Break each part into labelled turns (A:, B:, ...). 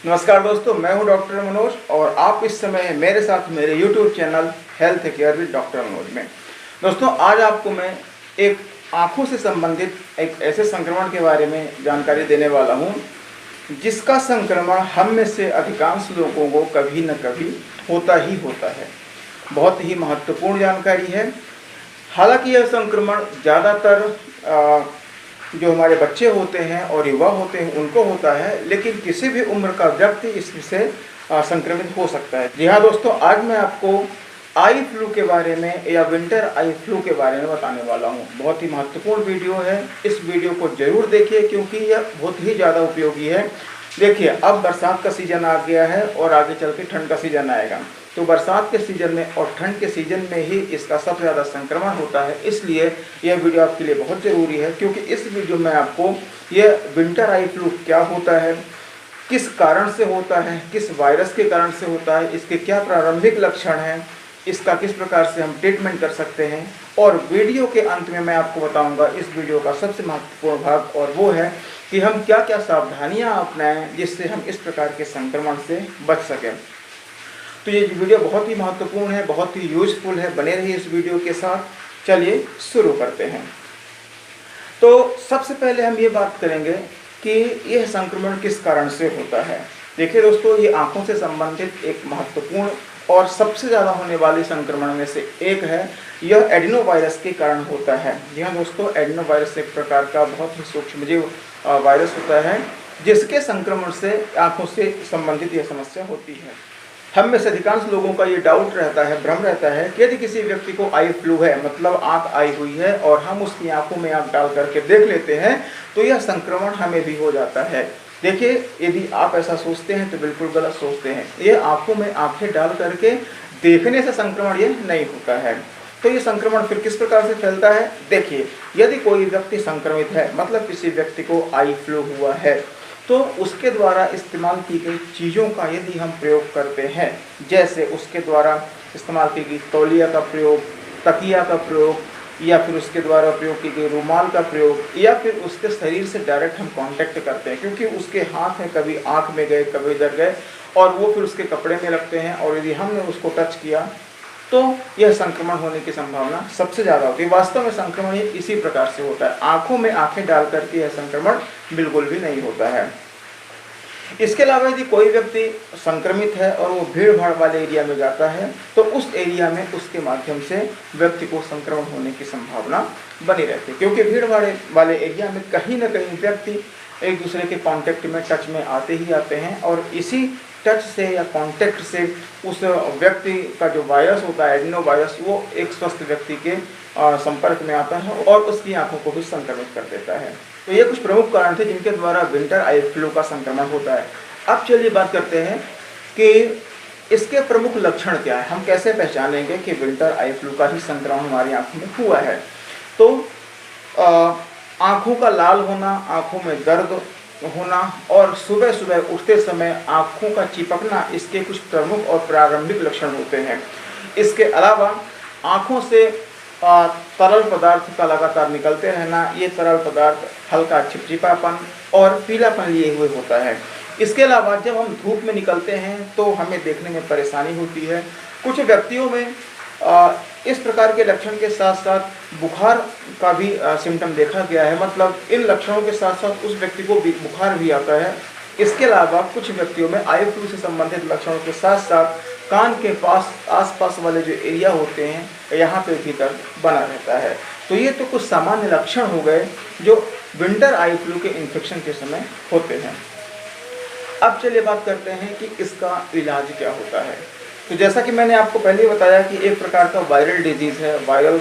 A: नमस्कार दोस्तों, मैं हूं डॉक्टर मनोज और आप इस समय मेरे साथ मेरे YouTube channel health care with doctor Manoj में। दोस्तों, आज आपको मैं एक आँखों से संबंधित एक ऐसे संक्रमण के बारे में जानकारी देने वाला हूं जिसका संक्रमण हम में से अधिकांश लोगों को कभी न कभी होता ही होता है। बहुत ही महत्वपूर्ण जानकारी है। हालांकि यह संक्रमण ज़्यादातर जो हमारे बच्चे होते हैं और युवा होते हैं उनको होता है, लेकिन किसी भी उम्र का व्यक्ति इससे संक्रमित हो सकता है। जी हाँ दोस्तों, आज मैं आपको आई फ्लू के बारे में या विंटर आई फ्लू के बारे में बताने वाला हूँ। बहुत ही महत्वपूर्ण वीडियो है, इस वीडियो को जरूर देखिए क्योंकि यह बहुत ही ज़्यादा उपयोगी है। देखिए, अब बरसात का सीज़न आ गया है और आगे चल के ठंड का सीज़न आएगा, तो बरसात के सीज़न में और ठंड के सीज़न में ही इसका सबसे ज़्यादा संक्रमण होता है। इसलिए यह वीडियो आपके लिए बहुत ज़रूरी है क्योंकि इस वीडियो में आपको यह विंटर आई फ्लू क्या होता है, किस कारण से होता है, किस वायरस के कारण से होता है, इसके क्या प्रारंभिक लक्षण हैं, इसका किस प्रकार से हम ट्रीटमेंट कर सकते हैं, और वीडियो के अंत में मैं आपको बताऊंगा इस वीडियो का सबसे महत्वपूर्ण भाग, और वो है कि हम क्या क्या सावधानियां अपनाएं जिससे हम इस प्रकार के संक्रमण से बच सकें। तो ये वीडियो बहुत ही महत्वपूर्ण है, बहुत ही यूजफुल है। बने रहिए इस वीडियो के साथ। चलिए शुरू करते हैं। तो सबसे पहले हम ये बात करेंगे कि यह संक्रमण किस कारण से होता है। देखिए दोस्तों, ये आंखों से संबंधित एक महत्वपूर्ण और सबसे ज़्यादा होने वाले संक्रमण में से एक है। यह एडिनो वायरस के कारण होता है। जी हाँ दोस्तों, एडिनो वायरस एक प्रकार का बहुत ही सूक्ष्मजीव वायरस होता है जिसके संक्रमण से आंखों से संबंधित यह समस्या होती है। हम में से अधिकांश लोगों का ये डाउट रहता है, भ्रम रहता है कि यदि किसी व्यक्ति को आई फ्लू है, मतलब आंख आई हुई है और हम उसकी आंखों में आंख डाल करके देख लेते हैं तो यह संक्रमण हमें भी हो जाता है। देखिए, यदि आप ऐसा सोचते हैं तो बिल्कुल गलत सोचते हैं। ये आंखों में आंखें डाल करके देखने से संक्रमण ये नहीं होता है। तो ये संक्रमण फिर किस प्रकार से फैलता है? देखिए, यदि कोई व्यक्ति संक्रमित है, मतलब किसी व्यक्ति को आई फ्लू हुआ है, तो उसके द्वारा इस्तेमाल की गई चीज़ों का यदि हम प्रयोग करते हैं, जैसे उसके द्वारा इस्तेमाल की गई तौलिया का प्रयोग, तकिया का प्रयोग, या फिर उसके द्वारा प्रयोग की गई रुमाल का प्रयोग, या फिर उसके शरीर से डायरेक्ट हम कांटेक्ट करते हैं क्योंकि उसके हाथ में कभी आँख में गए, कभी इधर गए, और वो फिर उसके कपड़े में लगते हैं, और यदि हमने उसको टच किया तो यह संक्रमण होने की संभावना सबसे ज़्यादा होती है। वास्तव में संक्रमण इसी प्रकार से होता है। आंखों में आंखें डाल करके यह संक्रमण बिल्कुल भी नहीं होता है। इसके अलावा यदि कोई व्यक्ति संक्रमित है और वो भीड़ भाड़ वाले एरिया में जाता है तो उस एरिया में उसके माध्यम से व्यक्ति को संक्रमण होने की संभावना बनी रहती है, क्योंकि भीड़ भाड़ वाले एरिया में कहीं ना कहीं व्यक्ति एक दूसरे के कांटेक्ट में, टच में आते ही आते हैं, और इसी टच से या कांटेक्ट से उस व्यक्ति का जो वायरस होता है, एडिनो वायरस, वो एक स्वस्थ व्यक्ति के संपर्क में आता है और उसकी आंखों को भी संक्रमित कर देता है। तो ये कुछ प्रमुख कारण थे जिनके द्वारा विंटर आई फ्लू का संक्रमण होता है। अब चलिए बात करते हैं कि इसके प्रमुख लक्षण क्या है, हम कैसे पहचानेंगे कि विंटर आई फ्लू का ही संक्रमण हमारी आंखों में हुआ है। तो आंखों का लाल होना, आंखों में दर्द होना और सुबह सुबह उठते समय आंखों का चिपकना, इसके कुछ प्रमुख और प्रारंभिक लक्षण होते हैं। इसके अलावा आंखों से तरल पदार्थ का लगातार निकलते रहना, ये तरल पदार्थ हल्का चिपचिपापन और पीलापन लिए हुए होता है। इसके अलावा जब हम धूप में निकलते हैं तो हमें देखने में परेशानी होती है। कुछ व्यक्तियों में इस प्रकार के लक्षण के साथ साथ बुखार का भी सिम्टम देखा गया है, मतलब इन लक्षणों के साथ साथ उस व्यक्ति को बुखार भी आता है। इसके अलावा कुछ व्यक्तियों में आई फ्लू से संबंधित लक्षणों के साथ साथ कान के पास आसपास वाले जो एरिया होते हैं, यहाँ पे भी दर्द बना रहता है। तो ये तो कुछ सामान्य लक्षण हो गए जो विंटर आई फ्लू के इन्फेक्शन के समय होते हैं। अब चलिए बात करते हैं कि इसका इलाज क्या होता है। तो जैसा कि मैंने आपको पहले ही बताया कि एक प्रकार का वायरल डिजीज़ है, वायरल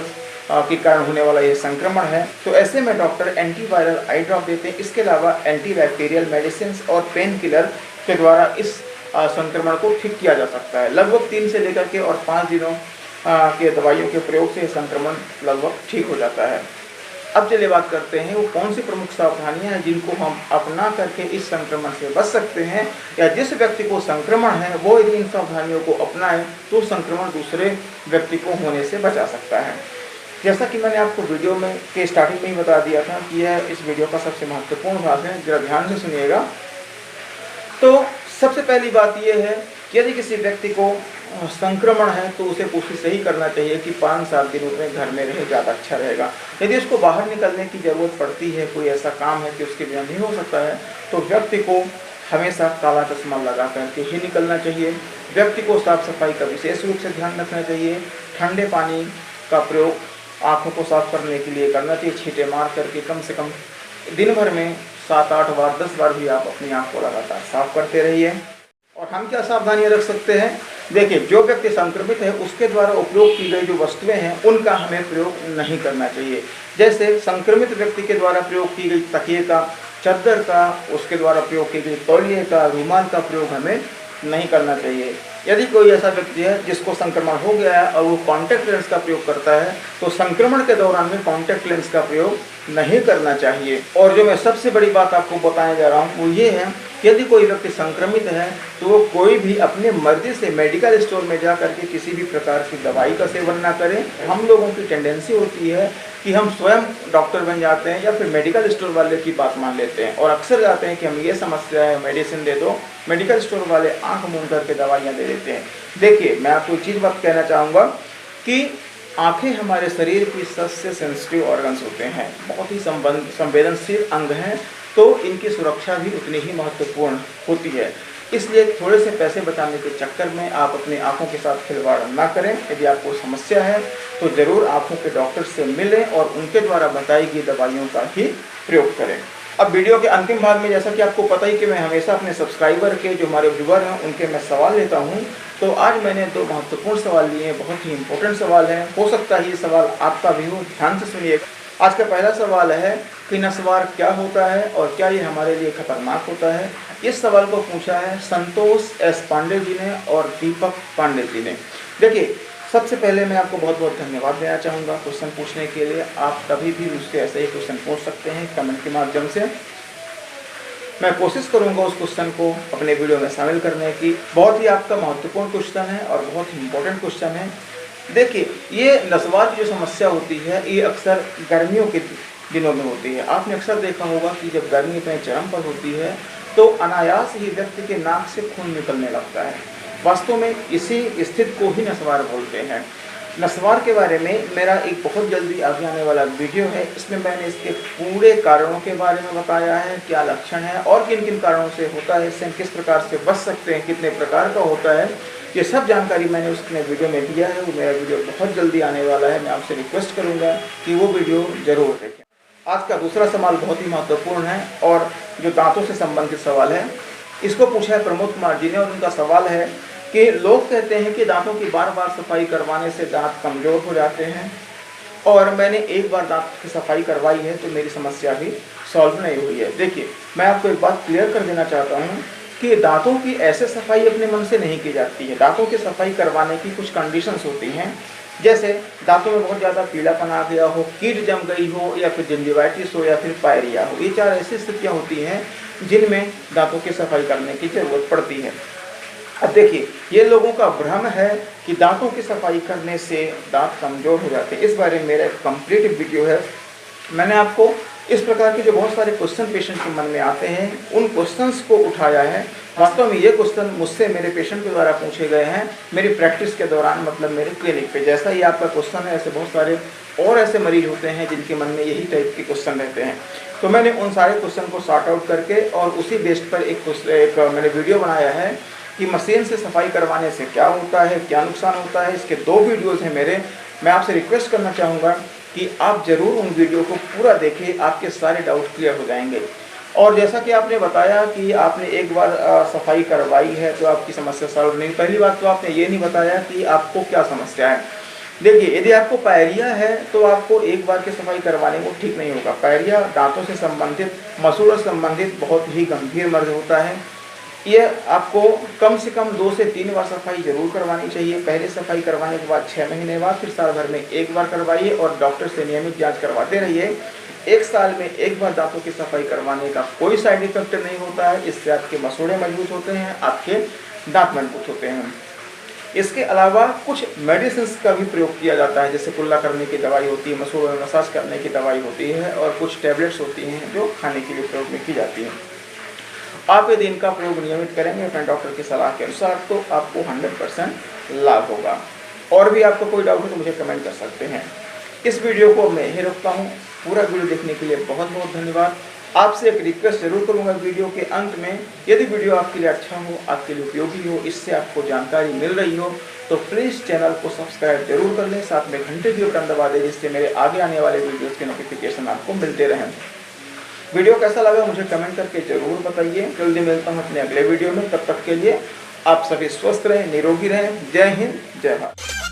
A: के कारण होने वाला ये संक्रमण है। तो ऐसे में डॉक्टर एंटीवायरल आई ड्रॉप देते हैं। इसके अलावा एंटीबैक्टीरियल मेडिसिन और पेन किलर के द्वारा इस संक्रमण को ठीक किया जा सकता है। लगभग 3 से लेकर के और 5 दिनों के दवाइयों के प्रयोग से संक्रमण लगभग ठीक हो जाता है। अब चलिए बात करते हैं वो कौन सी प्रमुख सावधानियां हैं जिनको हम अपना करके इस संक्रमण से बच सकते हैं, या जिस व्यक्ति को संक्रमण है वो यदि इन सावधानियों को अपनाए तो संक्रमण दूसरे व्यक्ति को होने से बचा सकता है। जैसा कि मैंने आपको वीडियो में के स्टार्टिंग में ही बता दिया था कि यह इस वीडियो का सबसे महत्वपूर्ण भाग है, जरा ध्यान से सुनिएगा। तो सबसे पहली बात यह है कि यदि किसी व्यक्ति को संक्रमण है तो उसे कोशिश यही करना चाहिए कि 5-7 दिन उसमें घर में रहे, ज़्यादा अच्छा रहेगा। यदि उसको बाहर निकलने की ज़रूरत पड़ती है, कोई ऐसा काम है कि उसके बिना नहीं हो सकता है, तो व्यक्ति को हमेशा काला चश्मा लगा करके ही निकलना चाहिए। व्यक्ति को साफ सफाई का विशेष रूप से ध्यान रखना चाहिए। ठंडे पानी का प्रयोग आँखों को साफ करने के लिए करना चाहिए। छींटे मार करके कम से कम दिन भर में 7-8 बार 10 बार भी आप अपनी आँख को लगातार साफ करते रहिए। और हम क्या सावधानियां रख सकते हैं? देखिए, जो व्यक्ति संक्रमित है उसके द्वारा उपयोग की गई जो वस्तुएं हैं उनका हमें प्रयोग नहीं करना चाहिए। जैसे संक्रमित व्यक्ति के द्वारा प्रयोग की गई तकिए का, चादर का, उसके द्वारा प्रयोग की गई तौलिए का, रुमाल का प्रयोग हमें नहीं करना चाहिए। यदि कोई ऐसा व्यक्ति है जिसको संक्रमण हो गया है और वो कॉन्टैक्ट लेंस का प्रयोग करता है तो संक्रमण के दौरान में कॉन्टैक्ट लेंस का प्रयोग नहीं करना चाहिए। और जो मैं सबसे बड़ी बात आपको बताने जा रहा हूँ वो ये है कि यदि कोई व्यक्ति संक्रमित है तो वो कोई भी अपने मर्जी से मेडिकल स्टोर में जा करके किसी भी प्रकार की दवाई का सेवन ना करें। हम लोगों की टेंडेंसी होती है कि हम स्वयं डॉक्टर बन जाते हैं या फिर मेडिकल स्टोर वाले की बात मान लेते हैं और अक्सर जाते हैं कि हम ये समस्या है, मेडिसिन दे दो। मेडिकल स्टोर वाले आंख मूंद करके दवाइयाँ दे देते हैं। देखिए, मैं आपको एक चीज़ बात कहना चाहूँगा कि आँखें हमारे शरीर की सबसे सेंसिटिव ऑर्गन्स होते हैं, बहुत ही संवेदनशील अंग हैं, तो इनकी सुरक्षा भी उतनी ही महत्वपूर्ण होती है। इसलिए थोड़े से पैसे बचाने के चक्कर में आप अपनी आंखों के साथ खिलवाड़ ना करें। यदि आपको समस्या है तो ज़रूर आंखों के डॉक्टर से मिलें और उनके द्वारा बताई गई दवाइयों का ही प्रयोग करें। अब वीडियो के अंतिम भाग में, जैसा कि आपको पता ही कि मैं हमेशा अपने सब्सक्राइबर के, जो हमारे व्यूअर हैं, उनके मैं सवाल लेता हूं, तो आज मैंने 2 महत्वपूर्ण सवाल लिए हैं। बहुत ही इंपॉर्टेंट सवाल हैं, हो सकता है ये सवाल आपका भी हो। ध्यान से सुनिएगा। आज का पहला सवाल है कि नस्वार क्या होता है और क्या ये हमारे लिए खतरनाक होता है। इस सवाल को पूछा है संतोष एस पांडे जी ने और दीपक पांडे जी ने। देखिए, सबसे पहले मैं आपको बहुत बहुत धन्यवाद देना चाहूँगा क्वेश्चन पूछने के लिए। आप कभी भी मुझसे ऐसे ही क्वेश्चन पूछ सकते हैं कमेंट के माध्यम से। मैं कोशिश करूंगा उस क्वेश्चन को अपने वीडियो में शामिल करने की। बहुत ही आपका महत्वपूर्ण क्वेश्चन है और बहुत ही इम्पोर्टेंट क्वेश्चन है। देखिए, ये नस्वार की जो समस्या होती है ये अक्सर गर्मियों के दिनों में होती है। आपने अक्सर देखा होगा कि जब गर्मी अपने चरम पर होती है तो अनायास ही व्यक्ति के नाक से खून निकलने लगता है। वास्तव में इसी स्थिति को ही नस्वार बोलते हैं। नस्वार के बारे में मेरा एक बहुत जल्दी आगे आने वाला वीडियो है। इसमें मैंने इसके पूरे कारणों के बारे में बताया है, क्या लक्षण है और किन किन कारणों से होता है, इससे किस प्रकार से बच सकते हैं, कितने प्रकार का होता है, ये सब जानकारी मैंने उसने वीडियो में दिया है। वो मेरा वीडियो बहुत जल्दी आने वाला है। मैं आपसे रिक्वेस्ट करूँगा कि वो वीडियो ज़रूर देखें। आज का दूसरा सवाल बहुत ही महत्वपूर्ण है और जो दांतों से संबंधित सवाल है, इसको पूछा है प्रमोद कुमार जी ने। और उनका सवाल है कि लोग कहते हैं कि दांतों की बार बार सफाई करवाने से दांत कमज़ोर हो जाते हैं और मैंने एक बार दांत की सफाई करवाई है तो मेरी समस्या भी सॉल्व नहीं हुई है। देखिए, मैं आपको एक बात क्लियर कर देना चाहता हूँ कि दांतों की ऐसे सफाई अपने मन से नहीं की जाती है। दांतों की सफाई करवाने की कुछ कंडीशंस होती हैं, जैसे दांतों में बहुत ज़्यादा पीलापन आ गया हो, कीट जम गई हो, या फिर जिंजिवाइटिस हो, या फिर पायरिया हो। ये 4 ऐसी स्थितियाँ होती हैं जिनमें दांतों की सफाई करने की ज़रूरत पड़ती है। अब देखिए, ये लोगों का भ्रम है कि दांतों की सफाई करने से दांत कमज़ोर हो जाते हैं। इस बारे में मेरा एक कंप्लीट वीडियो है। मैंने आपको इस प्रकार के जो बहुत सारे क्वेश्चन पेशेंट के मन में आते हैं उन क्वेश्चंस को उठाया है। वास्तव में ये क्वेश्चन मुझसे मेरे पेशेंट के द्वारा पूछे गए हैं मेरी प्रैक्टिस के दौरान, मतलब मेरे क्लिनिक पे। जैसा ही आपका क्वेश्चन है, ऐसे बहुत सारे और ऐसे मरीज होते हैं जिनके मन में यही टाइप के क्वेश्चन रहते हैं। तो मैंने उन सारे क्वेश्चन को सॉर्ट आउट करके और उसी बेस्ड पर एक मैंने वीडियो बनाया है कि मशीन से सफाई करवाने से क्या होता है, क्या नुकसान होता है। इसके 2 वीडियोज़ हैं मेरे। मैं आपसे रिक्वेस्ट करना चाहूँगा कि आप ज़रूर उन वीडियो को पूरा देखें, आपके सारे डाउट क्लियर हो जाएंगे। और जैसा कि आपने बताया कि आपने एक बार सफाई करवाई है तो आपकी समस्या सॉल्व नहीं। पहली बात तो आपने ये नहीं बताया कि आपको क्या समस्या है। देखिए, यदि आपको पायरिया है तो आपको एक बार की सफाई करवाने को ठीक नहीं होगा। पायरिया दांतों से संबंधित, मसूड़ों से संबंधित बहुत ही गंभीर मर्ज होता है। ये आपको कम से कम 2 से 3 बार सफाई जरूर करवानी चाहिए। पहले सफाई करवाने के बाद 6 महीने बाद फिर साल भर में 1 बार करवाइए और डॉक्टर से नियमित जांच करवाते रहिए। 1 साल में 1 बार दांतों की सफाई करवाने का कोई साइड इफेक्ट नहीं होता है। इससे आपके मसूड़े मजबूत होते हैं, आपके दांत मजबूत होते हैं। इसके अलावा कुछ मेडिसिन का भी प्रयोग किया जाता है, जैसे कुल्ला करने की दवाई होती है, मसूड़ों में मसाज करने की दवाई होती है और कुछ टैबलेट्स होती हैं जो खाने के लिए प्रयोग में की जाती हैं। आप यदि इनका प्रयोग नियमित करेंगे अपने डॉक्टर की सलाह के अनुसार तो आपको 100% लाभ होगा। और भी आपको कोई डाउट हो तो मुझे कमेंट कर सकते हैं। इस वीडियो को मैं यहीं रोकता हूँ। पूरा वीडियो देखने के लिए बहुत बहुत धन्यवाद। आपसे एक रिक्वेस्ट जरूर करूँगा वीडियो के अंत में, यदि वीडियो आपके लिए अच्छा हो, आपके लिए उपयोगी हो, इससे आपको जानकारी मिल रही हो तो प्लीज़ चैनल को सब्सक्राइब जरूर कर लें, साथ में घंटे की बटन दबा दें जिससे मेरे आगे आने वाले वीडियोज़ के नोटिफिकेशन आपको मिलते रहें। वीडियो कैसा लगा मुझे कमेंट करके जरूर बताइए। जल्दी मिलता हूँ अपने अगले वीडियो में, तब तक के लिए आप सभी स्वस्थ रहें, निरोगी रहें। जय हिंद, जय भारत।